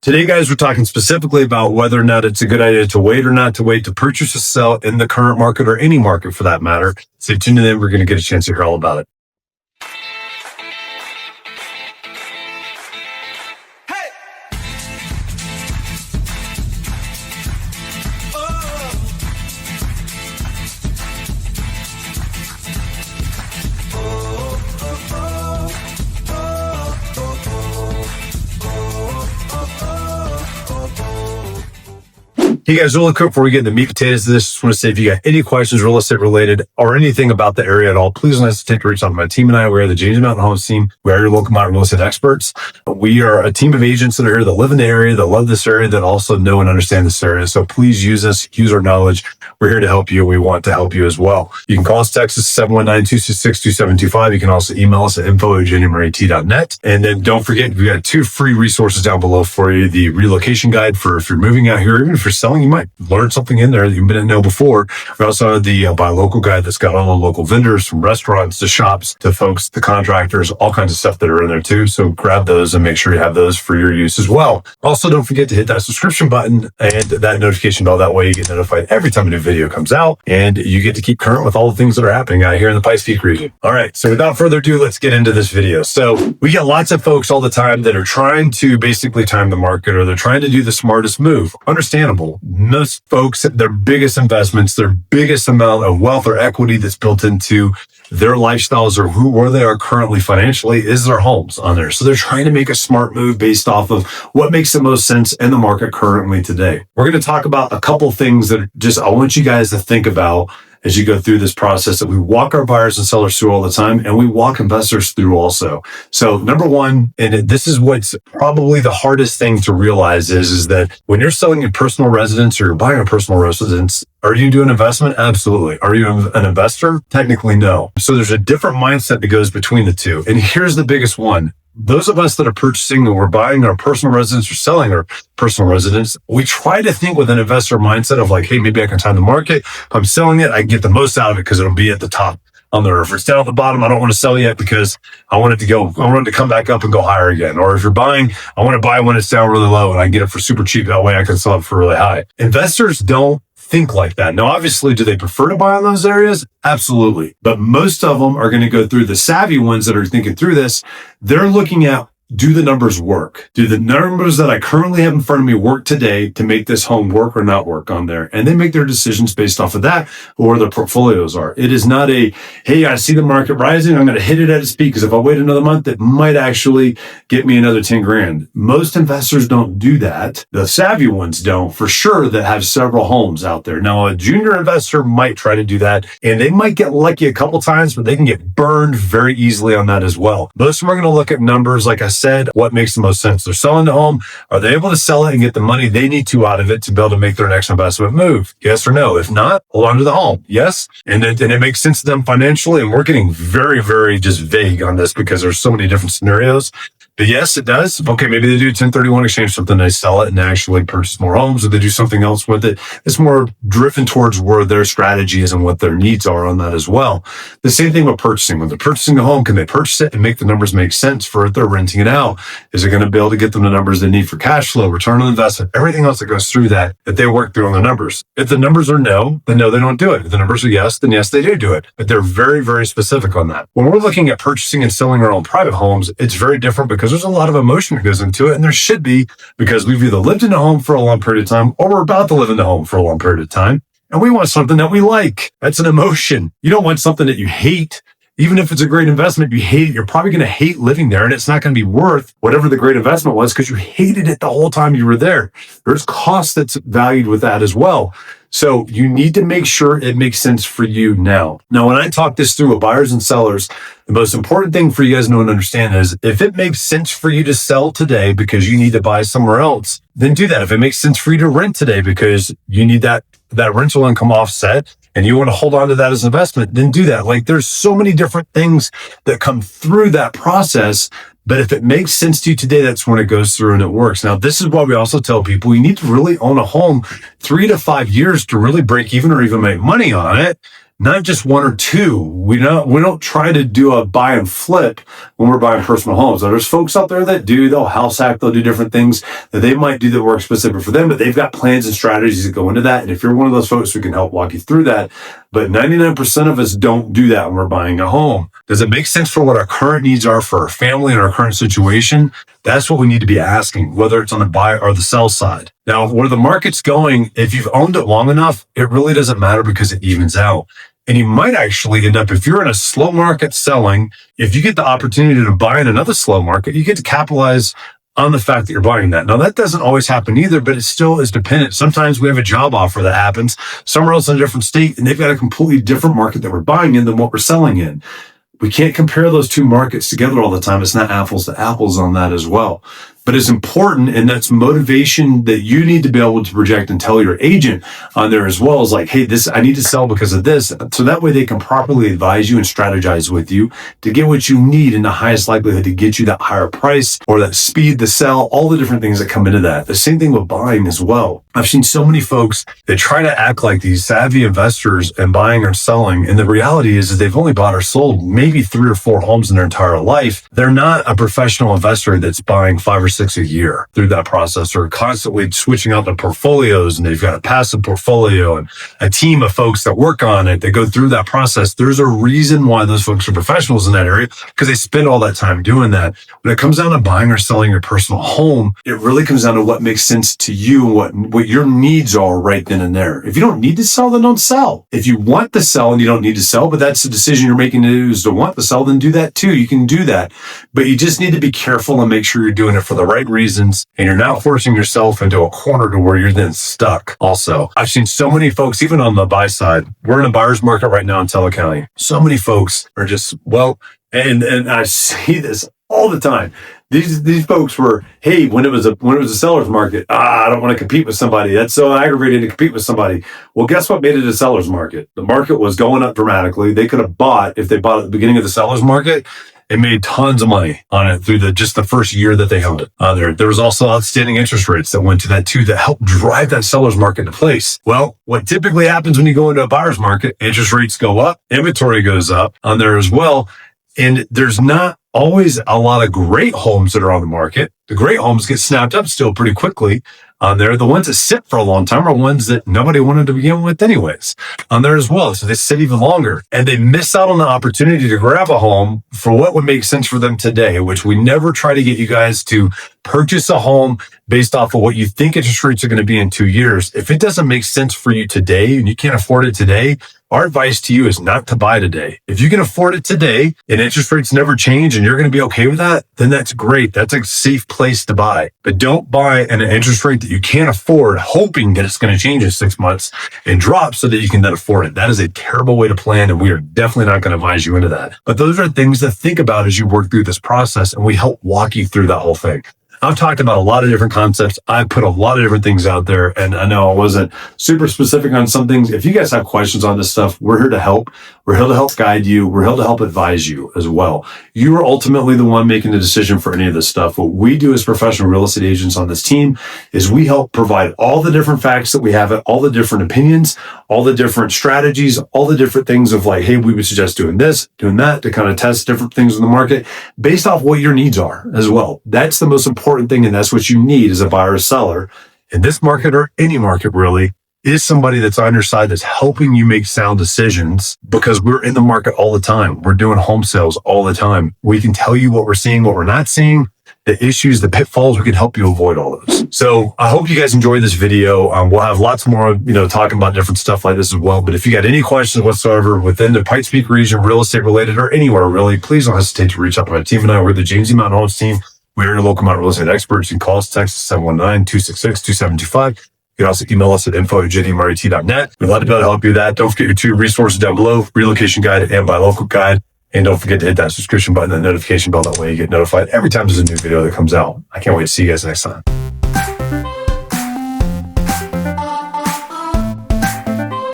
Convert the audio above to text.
Today, guys, we're talking specifically about whether or not it's a good idea to wait or not to wait to purchase or sell in the current market or any market for that matter. Stay tuned in. We're going to get a chance to hear all about it. Hey guys, really quick before we get into the meat potatoes of this, just want to say if you got any questions real estate related or anything about the area at all, please don't hesitate to reach out to my team and I. We are the James Mountain Homes team. We are your local mountain real estate experts. We are a team of agents that are here that live in the area, that love this area, that also know and understand this area. So please use us, use our knowledge. We're here to help you. We want to help you as well. You can call us, text us 719-266-2725. You can also email us at info@jennymarit.net. And then don't forget, we got 2 free resources down below for you. The relocation guide for if you're moving out here, even if you're selling, you might learn something in there that you didn't know before. We also have the buy local guide that's got all the local vendors, from restaurants to shops to folks, the contractors, all kinds of stuff that are in there too. So grab those and make sure you have those for your use as well. Also, don't forget to hit that subscription button and that notification bell. That way you get notified every time a new video comes out and you get to keep current with all the things that are happening out here in the Pikes Peak region. All right. So without further ado, let's get into this video. So we get lots of folks all the time that are trying to basically time the market, or they're trying to do the smartest move. Understandable. Most folks, their biggest investments, their biggest amount of wealth or equity that's built into their lifestyles or where they are currently financially is their homes on there. So they're trying to make a smart move based off of what makes the most sense in the market currently today. We're going to talk about a couple things that I want you guys to think about as you go through this process that we walk our buyers and sellers through all the time, and we walk investors through also. So number one, and this is what's probably the hardest thing to realize is that when you're selling a personal residence or you're buying a personal residence, are you doing investment? Absolutely. Are you an investor? Technically, no. So there's a different mindset that goes between the two. And here's the biggest one. Those of us that are purchasing or we're buying our personal residence or selling our personal residence, we try to think with an investor mindset of like, hey, maybe I can time the market. If I'm selling it, I can get the most out of it because it'll be at the top on there. If it's down at the bottom, I don't want to sell yet because I want it to come back up and go higher again. Or if you're buying, I want to buy when it's down really low and I get it for super cheap. That way I can sell it for really high. Investors don't think like that. Now, obviously, do they prefer to buy on those areas? Absolutely. But most of them are going to go through the savvy ones that are thinking through this. They're looking at, do the numbers work? Do the numbers that I currently have in front of me work today to make this home work or not work on there? And they make their decisions based off of that or their portfolios are. It is not a, hey, I see the market rising, I'm going to hit it at its peak because if I wait another month, it might actually get me another 10 grand. Most investors don't do that. The savvy ones don't, for sure, that have several homes out there. Now, a junior investor might try to do that and they might get lucky a couple times, but they can get burned very easily on that as well. Most of them are going to look at numbers, like I said, what makes the most sense. They're selling the home. Are they able to sell it and get the money they need to out of it to be able to make their next investment move? Yes or no? If not, hold on to the home. Yes. And it makes sense to them financially. And we're getting very, very just vague on this because there's so many different scenarios. But yes, it does. Okay, maybe they do 1031 exchange something, they sell it and actually purchase more homes, or they do something else with it. It's more driven towards where their strategy is and what their needs are on that as well. The same thing with purchasing. When they're purchasing a home, can they purchase it and make the numbers make sense for it? They're renting it out. Is it going to be able to get them the numbers they need for cash flow, return on investment, everything else that goes through that they work through on the numbers? If the numbers are no, then no, they don't do it. If the numbers are yes, then yes, they do it. But they're very, very specific on that. When we're looking at purchasing and selling our own private homes, it's very different because there's a lot of emotion that goes into it, and there should be, because we've either lived in a home for a long period of time or we're about to live in the home for a long period of time, and we want something that we like. That's an emotion. You don't want something that you hate. Even if it's a great investment, you hate it, you're probably going to hate living there, and it's not going to be worth whatever the great investment was because you hated it the whole time you were there. There's cost that's valued with that as well. So you need to make sure it makes sense for you now. Now, when I talk this through with buyers and sellers, the most important thing for you guys to know and understand is if it makes sense for you to sell today because you need to buy somewhere else, then do that. If it makes sense for you to rent today because you need that rental income offset and you want to hold on to that as an investment, then do that. Like, there's so many different things that come through that process. But if it makes sense to you today, that's when it goes through and it works. Now, this is why we also tell people you need to really own a home 3 to 5 years to really break even or even make money on it. not just one or two. We don't try to do a buy and flip when we're buying personal homes. There's folks out there that do, they'll house hack, they'll do different things that they might do that work specific for them, but they've got plans and strategies that go into that. And if you're one of those folks, we can help walk you through that. But 99% of us don't do that when we're buying a home. Does it make sense for what our current needs are for our family and our current situation? That's what we need to be asking, whether it's on the buy or the sell side. Now, where the market's going, if you've owned it long enough, it really doesn't matter because it evens out. And you might actually end up, if you're in a slow market selling, if you get the opportunity to buy in another slow market, you get to capitalize on the fact that you're buying that. Now, that doesn't always happen either, but it still is dependent. Sometimes we have a job offer that happens somewhere else in a different state, and they've got a completely different market that we're buying in than what we're selling in. We can't compare those two markets together all the time. It's not apples to apples on that as well. But it's important, and that's motivation that you need to be able to project and tell your agent on there as well, is like, hey, I need to sell because of this. So that way they can properly advise you and strategize with you to get what you need in the highest likelihood to get you that higher price or that speed to sell, all the different things that come into that. The same thing with buying as well. I've seen so many folks that try to act like these savvy investors and buying or selling. And the reality is they've only bought or sold maybe 3 or 4 homes in their entire life. They're not a professional investor that's buying 5 or 6 a year through that process, or constantly switching out their portfolios, and they've got a passive portfolio and a team of folks that work on it. They go through that process. There's a reason why those folks are professionals in that area, because they spend all that time doing that. When it comes down to buying or selling your personal home, it really comes down to what makes sense to you and what your needs are right then and there. If you don't need to sell, then don't sell. If you want to sell and you don't need to sell, but that's the decision you're making to do, is to want to sell, then do that too. You can do that, but you just need to be careful and make sure you're doing it for the right reasons, and you're not forcing yourself into a corner to where you're then stuck. Also, I've seen so many folks, even on the buy side, we're in a buyer's market right now in Teller County. So many folks are just, and I see this all the time. These folks were, hey, when it was a seller's market, I don't want to compete with somebody. That's so aggravating to compete with somebody. Well, guess what made it a seller's market? The market was going up dramatically. They could have bought, if they bought at the beginning of the seller's market, and made tons of money on it through just the first year that they held it. There was also outstanding interest rates that went to that too, that helped drive that seller's market into place. Well, what typically happens when you go into a buyer's market, interest rates go up, inventory goes up on there as well. And there's not always a lot of great homes that are on the market. The great homes get snapped up still pretty quickly on there. The ones that sit for a long time are ones that nobody wanted to begin with anyways on there as well. So they sit even longer, and they miss out on the opportunity to grab a home for what would make sense for them today, which we never try to get you guys to purchase a home based off of what you think interest rates are going to be in 2 years. If it doesn't make sense for you today and you can't afford it today, our advice to you is not to buy today. If you can afford it today and interest rates never change and you're going to be okay with that, then that's great. That's a safe place to buy. But don't buy at an interest rate that you can't afford, hoping that it's going to change in 6 months and drop so that you can then afford it. That is a terrible way to plan, and we are definitely not going to advise you into that. But those are things to think about as you work through this process, and we help walk you through that whole thing. I've talked about a lot of different concepts. I put a lot of different things out there, and I know I wasn't super specific on some things. If you guys have questions on this stuff, we're here to help. We're here to help guide you. We're here to help advise you as well. You are ultimately the one making the decision for any of this stuff. What we do as professional real estate agents on this team is we help provide all the different facts that we have, all the different opinions, all the different strategies, all the different things of like, hey, we would suggest doing this, doing that, to kind of test different things in the market based off what your needs are as well. That's the most important thing, and that's what you need as a buyer or seller in this market, or any market really, is somebody that's on your side that's helping you make sound decisions, because we're in the market all the time. We're doing home sales all the time. We can tell you what we're seeing, what we're not seeing, the issues, the pitfalls. We can help you avoid all those. So I hope you guys enjoyed this video. We'll have lots more, talking about different stuff like this as well. But if you got any questions whatsoever within the Pikes Peak region, real estate related, or anywhere really, please don't hesitate to reach out to my team and I. We're the James E. Mountain Homes team. We're your local mountain real estate experts. You can call us, text 719-266-2725. You can also email us at info@jdmrt.net. We'd love to be able to help you with that. Don't forget your 2 resources down below, Relocation Guide and Buy Local Guide. And don't forget to hit that subscription button and the notification bell. That way you get notified every time there's a new video that comes out. I can't wait to see you guys next time.